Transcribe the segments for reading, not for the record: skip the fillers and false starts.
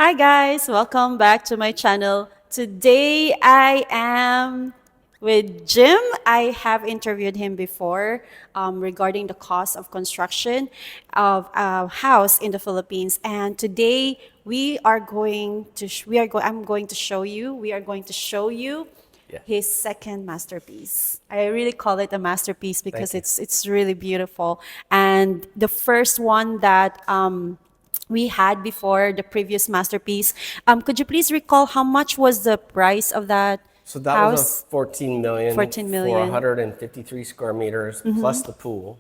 Hi guys, welcome back to my channel. Today I am with Jim. I have interviewed him before regarding the cost of construction of a house in the Philippines, and today we are going to I'm going to show you. We are going to show you Yeah. his second masterpiece. I really call it a masterpiece because Thank you. it's really beautiful. And the first one that we had before, the previous masterpiece. Could you please recall how much was the price of that So that was a house? 14 million 14 for million 153 square meters plus the pool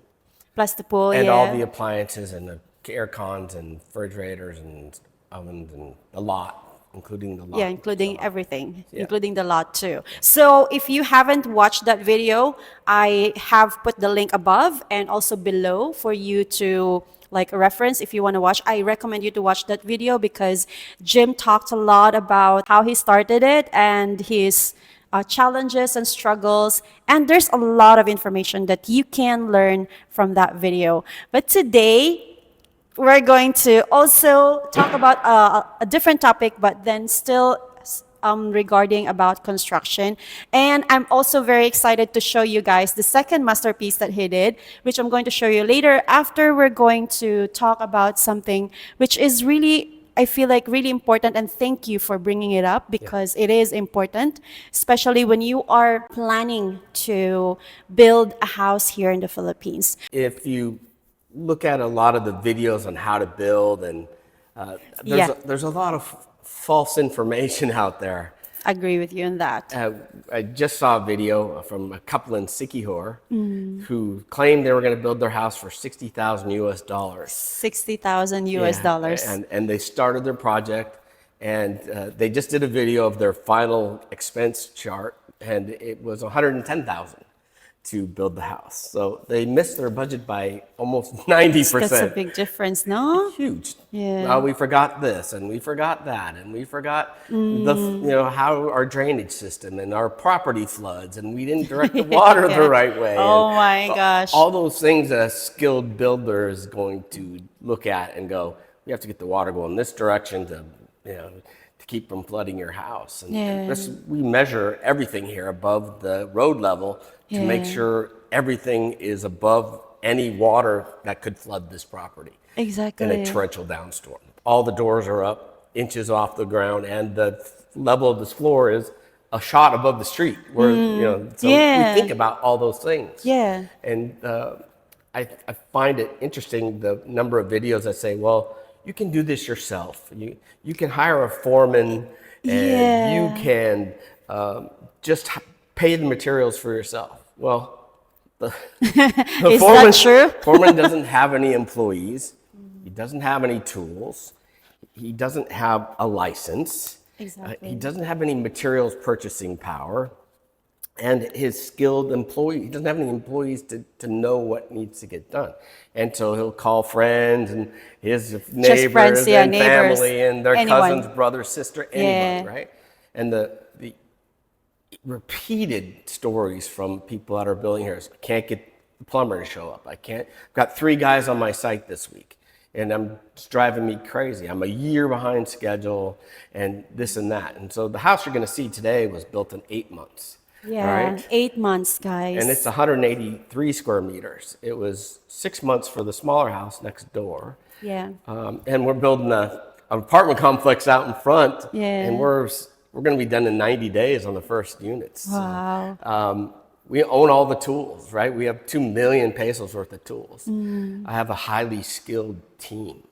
plus the pool, and all the yeah. appliances and the air cons and refrigerators and ovens and the lot, including the Yeah, lot. including everything, Yeah. including the lot too. So if you haven't watched that video, I have put the link above and also below for you to like reference if you want to watch. I recommend you to watch that video because Jim talked a lot about how he started it and his challenges and struggles. And there's a lot of information that you can learn from that video. But today, we're going to also talk about a different topic, but then still regarding about construction. And I'm also very excited to show you guys the second masterpiece that he did, which I'm going to show you later after we're going to talk about something which is really, I feel like really important, and thank you for bringing it up Yeah. because it is important, especially when you are planning to build a house here in the Philippines. If you look at a lot of the videos on how to build, and Yeah, there's a lot of false information out there. agree with you on that. I just saw a video from a couple in Sikihor who claimed they were going to build their house for 60,000 US dollars. 60,000 US dollars. And they started their project, and they just did a video of their final expense chart, and it was 110,000 to build the house. So they missed their budget by almost 90%. That's a big difference, no? Huge. Yeah. We forgot this and we forgot that and we forgot how our drainage system and our property floods, and we didn't direct the water the right way. Oh And my gosh. all those things a skilled builder is going to look at and go, we have to get the water going this direction to keep from flooding your house. And Yeah. we measure everything here above the road level to make Yeah. sure everything is above any water that could flood this property in Exactly. a torrential downstorm. All the doors are up inches off the ground, and the level of this floor is a shot above the street. Where so Yeah. we think about all those things. Yeah. And I find it interesting the number of videos that say, well, you can do this yourself. You can hire a foreman, and Yeah. you can just pay the materials for yourself. Well, the Is that true? foreman doesn't have any employees. He doesn't have any tools. He doesn't have a license. Exactly. He doesn't have any materials purchasing power. And his skilled employee, he doesn't have any employees to know what needs to get done. And so he'll call friends and his neighbors friends, yeah, and neighbors, family and their anyone. cousins, brother, sister, anybody, Yeah. right? And the repeated stories from people that are building here is, I can't get the plumber to show up. I've got 3 guys on my site this week, and it's driving me crazy. I'm a year behind schedule and this and that. And so the house you're going to see today was built in 8 months. Yeah. Right? 8 months, guys. And it's 183 square meters. It was 6 months for the smaller house next door. Yeah. And we're building an apartment complex out in front. Yeah. And we're going to be done in 90 days on the first units. Wow. So, we own all the tools, right? We have 2 million pesos worth of tools. I have a highly skilled team.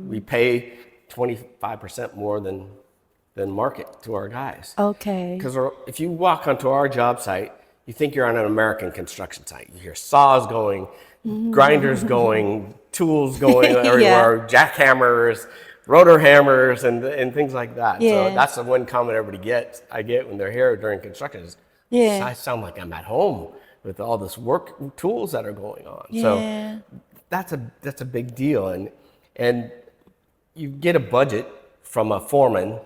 We pay 25% more than market to our guys. Okay. Because if you walk onto our job site, you think you're on an American construction site. You hear saws going, grinders going, tools going everywhere, jackhammers, rotor hammers, and things like that. Yeah. So that's the one comment I get when they're here during construction is, Yeah. I sound like I'm at home with all this work tools that are going on. Yeah. So that's a big deal. And you get a budget from a foreman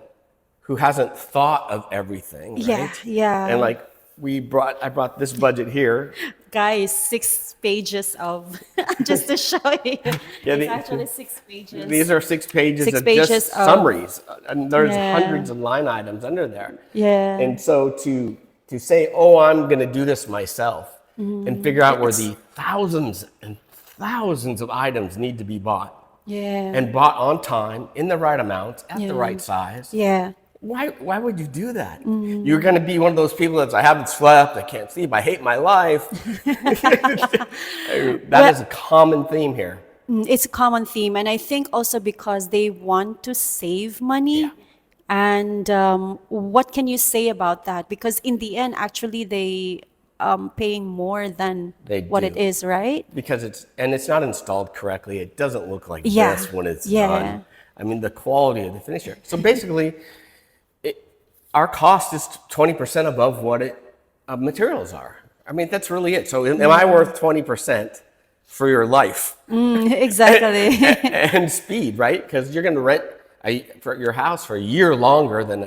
who hasn't thought of everything, right? Yeah. Yeah. And like I brought this budget here Guys, 6 pages of just to show you. Yeah, It's actually 6 pages. these are 6 pages Six of just pages of summaries, and there's yeah, hundreds of line items under there. yeah. And so to say, oh, I'm going to do this myself, and figure out where It's the thousands and thousands of items need to be bought yeah, and bought on time in the right amounts at the yeah, right size. yeah. Why would you do that? You're going to be one of those people that's I haven't slept, I can't sleep, I hate my life. That Well, is a common theme here. it's a common theme, and I think also because they want to save Yeah, money. And what can you say about that? Because in the end, actually, they paying more than they what it do. is, right? Because it's not installed correctly. It doesn't look like Yeah, this when it's done. yeah, I mean, the quality of the finisher. So basically, our cost is 20% above what materials are. I mean, that's really it. So am I worth 20% for your life exactly. and speed, right? Because you're going to rent for your house for a year longer than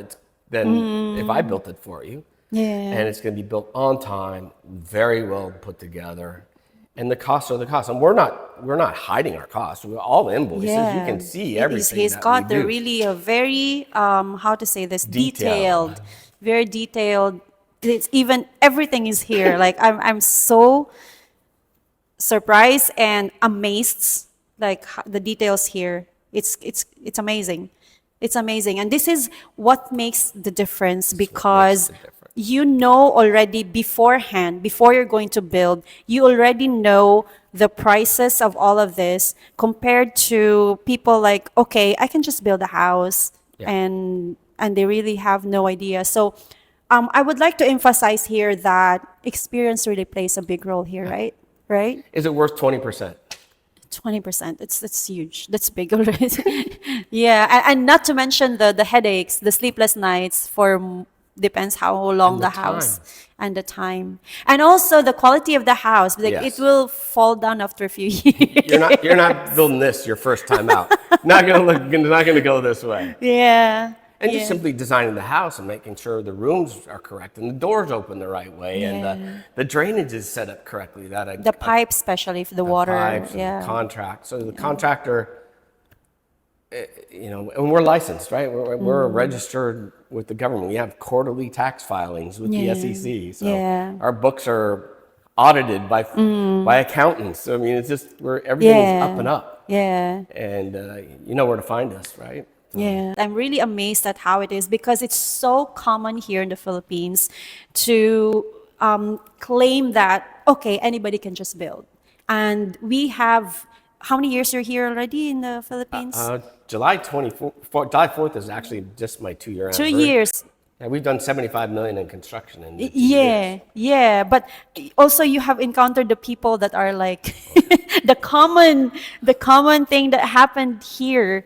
if I built it for you. Yeah. And it's going to be built on time, very well put together, and the costs are the costs. And we're not hiding our costs. All the invoices, you Yeah, can see everything he's that we got the do. really a very how to say this Detailed. detailed, very detailed. It's even everything is here. Like I'm so surprised and amazed, like the details here. It's amazing. It's amazing, and this is what makes the difference That's what makes because the difference. you know already beforehand, before you're going to build, you already know the prices of all of this compared to people like, okay, I can just build a house Yeah. and they really have no idea. So I would like to emphasize here that experience really plays a big role here, right? Right? Is it worth 20%? 20%. That's huge. That's big already. Yeah, and not to mention the headaches, the sleepless nights for depends how long And the the house time. and the time. And also the quality of the house. Like it Yes. will fall down after a few years. You're not building this your first time out. Not gonna go this way. Yeah. And just Yeah. simply designing the house and making sure the rooms are correct and the doors open the right way and Yeah. the drainage is set up correctly. The pipe, especially for the The water. pipes and the Yeah. contract. So the contractor, and we're licensed, right? We're registered with the government. We have quarterly tax filings with Yeah. the SEC. So Yeah. our books are audited by accountants. So, I mean, it's just everything is up and Yeah. up, Yeah. and you know where to find us, right? Yeah, I'm really amazed at how it is because it's so common here in the Philippines to claim that, okay, anybody can just build. And we have, how many years you're here already in the Philippines? July 4th is actually just my 2-year Two anniversary. years. Yeah, we've done 75 million in construction in the 2 Yeah, years. yeah. But also you have encountered the people that are like the common thing that happened here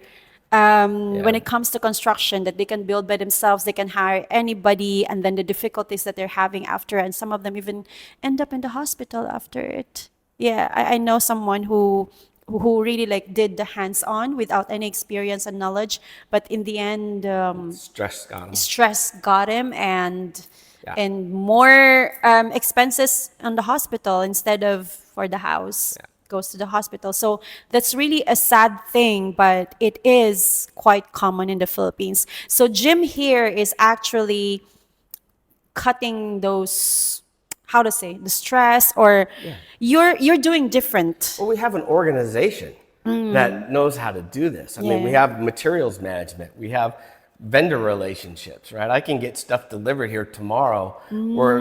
when Yeah. it comes to construction, that they can build by themselves, they can hire anybody, and then the difficulties that they're having after, and some of them even end up in the hospital after it. Yeah, I know someone who really like did the hands-on without any experience and knowledge, but in the end, Stress got 'em. stress got him Yeah. and more expenses on the hospital instead of for the house Yeah. goes to the hospital. So that's really a sad thing, but it is quite common in the Philippines. So Jim here is actually cutting those, how to say, the stress, or you're doing different. Well, we have an organization that knows how to do this. I mean, we Yeah. have materials management, we have vendor relationships, right? I can get stuff delivered here tomorrow where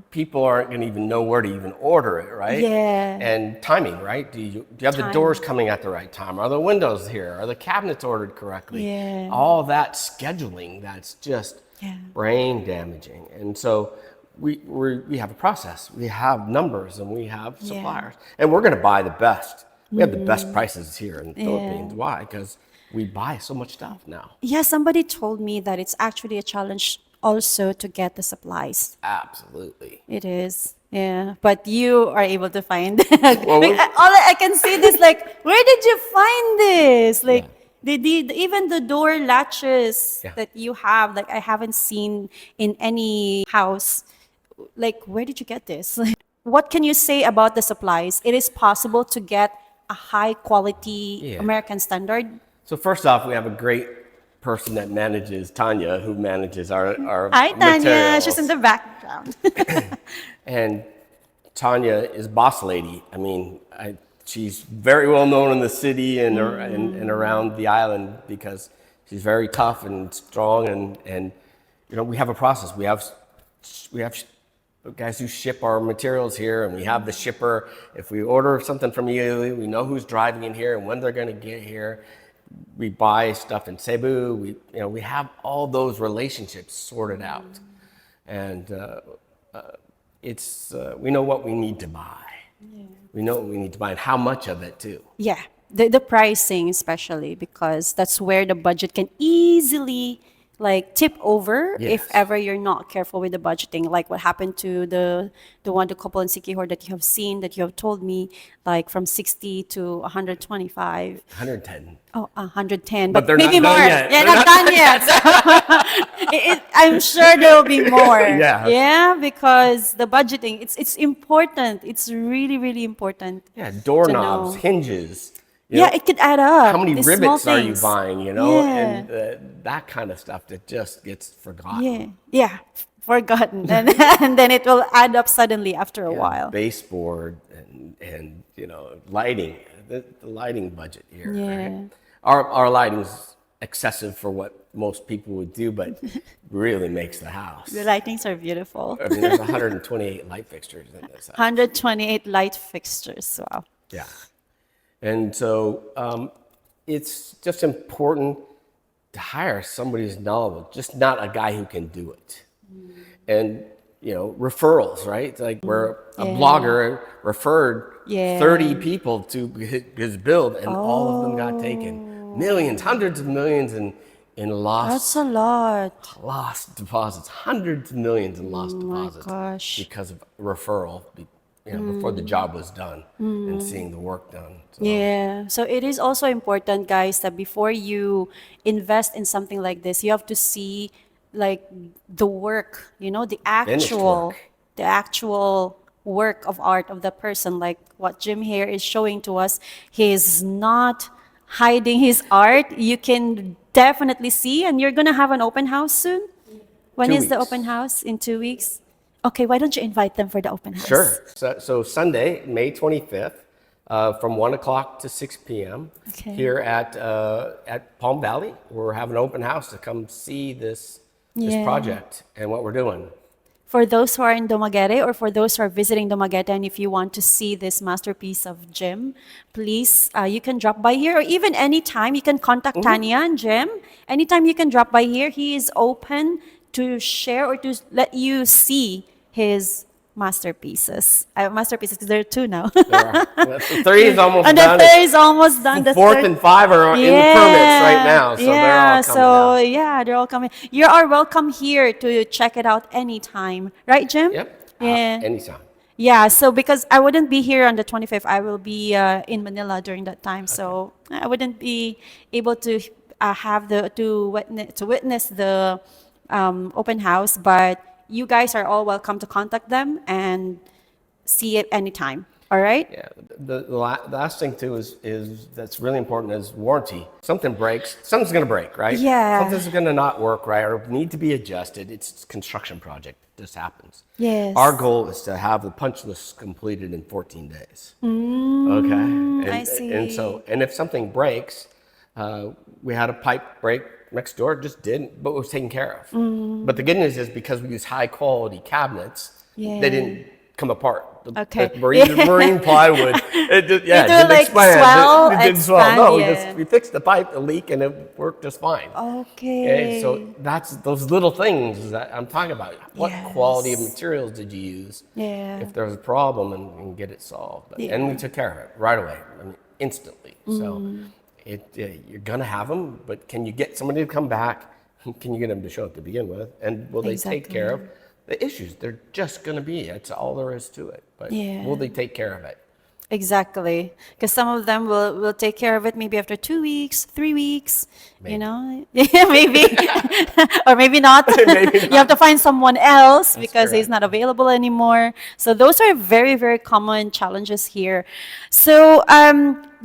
people aren't going to even know where to even order it, right? Yeah. And timing, right? Do you have the Time. doors coming at the right time? Are the windows here? Are the cabinets ordered correctly? Yeah. All that scheduling, that's just Yeah. brain damaging. And so we have a process, we have numbers, and we have suppliers, and we're going to buy the best. We have the best prices here in the Philippines. Why? Because we buy so much stuff now. Yeah, somebody told me that it's actually a challenge also to get the supplies. Absolutely. It is. Yeah, but you are able to find. Well, Like, all I can see this, like, where did you find this? Like, even the door latches Yeah. that you have, like, I haven't seen in any house. Like, where did you get this? what can you say about the supplies? It is possible to get a high quality Yeah. American standard. So first off, we have a great person that manages, Tanya, who manages our Hi, Tanya. She's in materials. the background. And Tanya is boss lady. I mean, she's very well known in the city and around the island because she's very tough and strong. And you know, we have a process. We have guys who ship our materials here, and we have the shipper. If we order something from you, we know who's driving in here and when they're going to get here. We buy stuff in Cebu. We have all those relationships sorted out, and we know what we need to buy. Yeah. We know what we need to buy and how much of it too. Yeah, the pricing especially, because that's where the budget can easily like tip over if Yes. ever you're not careful with the budgeting, like what happened to the couple in Sikihor that you have seen, that you have told me, like from 60 to 125. 110. Oh, 110, But but they're maybe not more. done yet. Yeah, They're not not done yet. I'm sure there will be more. Yeah. Yeah, because the budgeting, it's important. It's really, really important. Yeah, To doorknobs, know. hinges. You Yeah, know, it could add up. how many These small rivets are you things. buying? You know, Yeah. and that kind of stuff that just gets forgotten. Yeah, yeah, forgotten, and then it will add up suddenly after a Yeah, while. baseboard and lighting, the lighting budget here. Yeah. Right? Our lighting's excessive for what most people would do, but really makes the house. The lightings are beautiful. I mean, there's 128 light fixtures in this house. 128 light fixtures. Wow. Yeah. And so it's just important to hire somebody who's knowledgeable, just not a guy who can do it. And, referrals, right? It's like where a blogger referred Yeah. 30 people to his build, and all of them got taken. Millions, hundreds of millions in That's a lot. lost deposits, hundreds of millions in lost deposits gosh. because of referral, before the job was done and seeing the work done. So, Yeah. So it is also important, guys, that before you invest in something like this, you have to see like the work, the Finished actual, work. the actual work of art of the person, like what Jim here is showing to us. He's not hiding his art. You can definitely see, and you're gonna have an open house soon. When 2 is the weeks. open house? In 2 weeks? Okay, why don't you invite them for the open house? Sure. So Sunday, May 25th, from 1 o'clock to 6 p.m. Okay. here at Palm Valley. We're having an open house to come see this Yeah. project and what we're doing. For those who are in Dumaguete, or for those who are visiting Dumaguete, and if you want to see this masterpiece of Jim, please, you can drop by here, or even anytime you can contact Tanya and Jim. Anytime you can drop by here, he is open to share or to let you see his masterpieces. Masterpieces, because there are two now. There are. The 3 is almost And the done. third is almost done. The Fourth third- and 5 are in the permits right now, so they're all coming so out. yeah, they're all coming. You are welcome here to check it out anytime, right, Jim? Yep. Yeah. Anytime. Yeah. So because I wouldn't be here on the 25th, I will be in Manila during that time. So I wouldn't be able to have to witness the open house. But you guys are all welcome to contact them and see it anytime. All right. Yeah. The last thing too is that's really important is warranty. Something breaks, something's going to break, right? Yeah. Something's going to not work right or need to be adjusted. It's a construction project. This happens. Yes. Our goal is to have the punch list completed in 14 days. Okay. I see. And if something breaks, we had a pipe break next door, just didn't, but it was taken care of. But the good news is because we use high quality cabinets, Yeah. they didn't come apart. Okay. The marine plywood, it just, It will, didn't like, expand. swell, It didn't swell. expand, No, yeah. we fixed the pipe, the leak, and it worked just fine. Okay. So that's those little things that I'm talking about. What Yes. quality of materials did you use? Yeah. If there was a problem and get it solved. And we took care of it right away, instantly. So you're gonna have them, but can you get somebody to come back? Can you get them to show up to begin with? And will they take care of the issues? They're just gonna be. That's all there is to it. But Yeah. will they take care of it? Exactly. Because some of them will take care of it maybe after 2 weeks, 3 weeks, you Maybe. know? Yeah, maybe. Or maybe not. Maybe You have not. to find someone else That's because he's correct. not available anymore. So those are very, very common challenges here. So,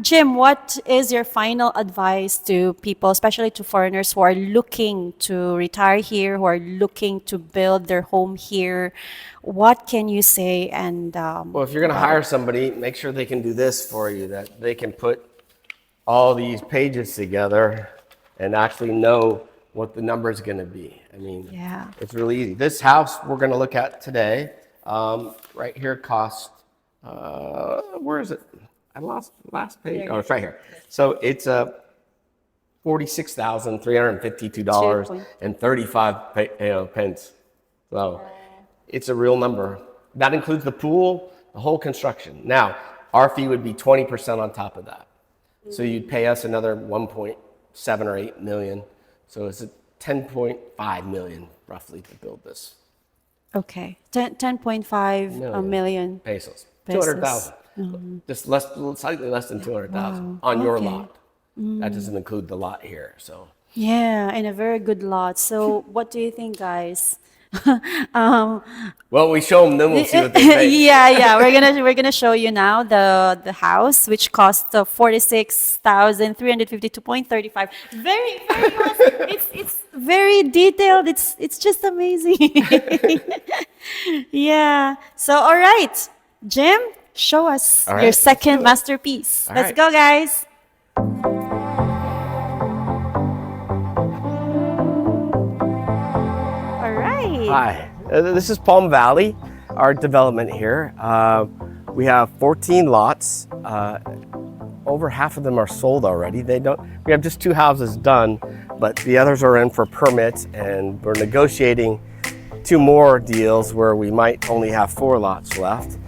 Jim, what is your final advice to people, especially to foreigners who are looking to retire here, who are looking to build their home here? What can you say and Well, if you're going to about it? hire somebody, make sure they can do this for you, that they can put all these pages together and actually know what the number is going to be. I mean, Yeah. it's really easy. This house we're going to look at today, right here, cost, where is it? I lost the last page. Oh, it's right here. So it's $46,352.35 pence. So it's a real number. That includes the pool, the whole construction. Now, our fee would be 20% on top of that. So you'd pay us another 1.7 or 8 million. So it's 10.5 million roughly to build this. Okay. 10.5 million Pesos. pesos. 200,000. Just less, slightly less than 200,000 on your Okay. lot. That doesn't include the lot here. So Yeah, and a very good lot. So what do you think, guys? well, we show them, then we'll see what they think. Yeah. We're gonna show you now the house, which cost 46,352.35. Very awesome. It's very detailed. It's just amazing. Yeah. So all right, Jim, show us All your right, let's second do it. masterpiece. All Let's right. go, guys. All right. Hi, this is Palm Valley, our development here. We have 14 lots. Over half of them are sold already. We have just 2 houses done, but the others are in for permits, and we're negotiating 2 more deals where we might only have 4 lots left.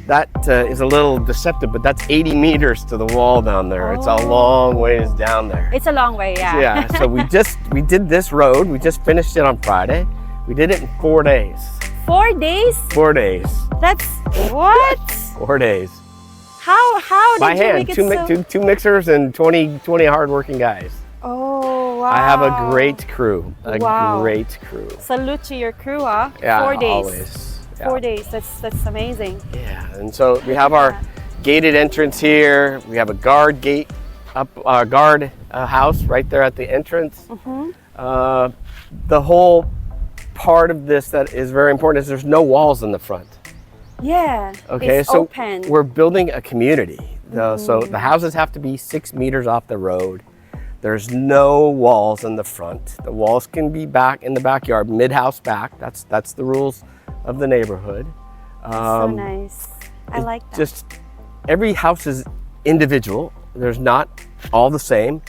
That is a little deceptive, but that's 80 meters to the wall down there. It's a long ways down there. It's a long way, yeah. Yeah, so we did this road. We just finished it on Friday. We did it in 4 days. 4 days? 4 days. That's what? 4 days. How By did you hand, make it so? two mixers and 20 hardworking guys. Oh, wow. I have a great crew. Wow. Great crew. Salute to your crew, huh? Yeah, 4 days. always. Yeah. 4 days. That's amazing. Yeah, and so we have our gated entrance here. We have a guard gate house right there at the entrance. The whole part of this that is very important is there's no walls in the front. Yeah. Okay, It's so open. we're building a community. So the houses have to be 6 meters off the road. There's no walls in the front. The walls can be back in the backyard, mid-house back. That's the rules of the neighborhood. So nice. I like that. Just every house is individual. There's not all the same.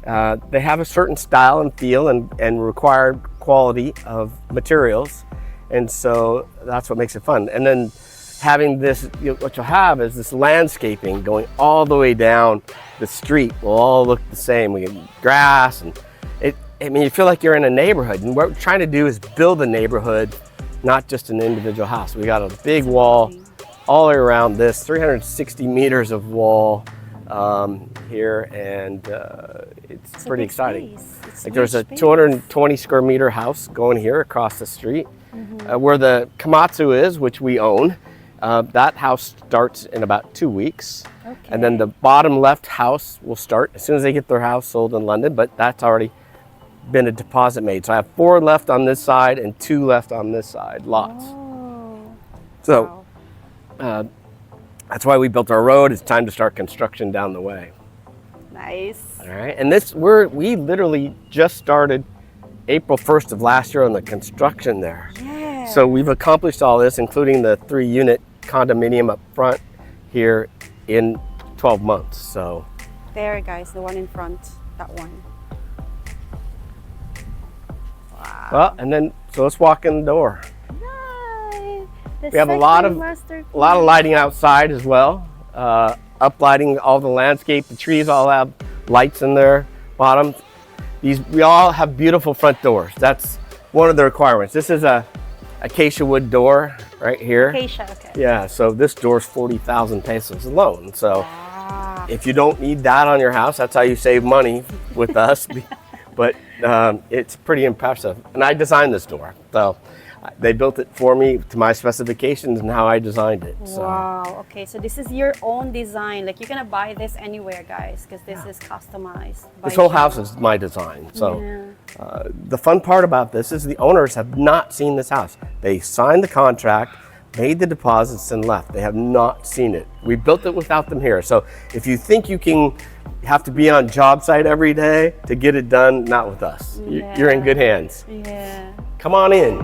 They have a certain style and feel and required quality of materials. And so that's what makes it fun. And then having this, what you'll have is this landscaping going all the way down the street will all look the same. We get grass and you feel like you're in a neighborhood. And what we're trying to do is build a neighborhood, not just an individual house. We got a big wall all the way around this, 360 meters of wall here, and it's pretty big exciting. space. It's Like there's a huge space. 220 square meter house going here across the street, where the Komatsu is, which we own. That house starts in about 2 weeks. Okay. And then the bottom left house will start as soon as they get their house sold in London, but that's already been a deposit made. So I have 4 left on this side and 2 left on this side, lots. Oh. So that's why we built our road. It's time to start construction down the way. Nice. All right, and we literally just started April 1st of last year on the construction there. Yeah. So we've accomplished all this, including the 3-unit condominium up front here in 12 months. So There, guys, the one in front, that one. Wow. well, and then so let's walk in the door. Nice. The We have a lot second of masterpiece. lighting outside as well. Uplighting all the landscape. The trees all have lights in their bottom. We all have beautiful front doors. That's one of the requirements. This is a acacia wood door right here. Acacia, okay. Yeah, so this door's 40,000 pesos alone. So Ah. if you don't need that on your house, that's how you save money with us. But it's pretty impressive. And I designed this door. So they built it for me to my specifications and how I designed it. So. Wow. Okay, so this is your own design. Like, you're gonna buy this anywhere, guys, because this is customized. By This whole Sean. house is my design. So Yeah. the fun part about this is the owners have not seen this house. They signed the contract, made the deposits, and left. They have not seen it. We built it without them here. So if you think you have to be on job site every day to get it done, not with us. You're in good hands. Yeah. Come on in.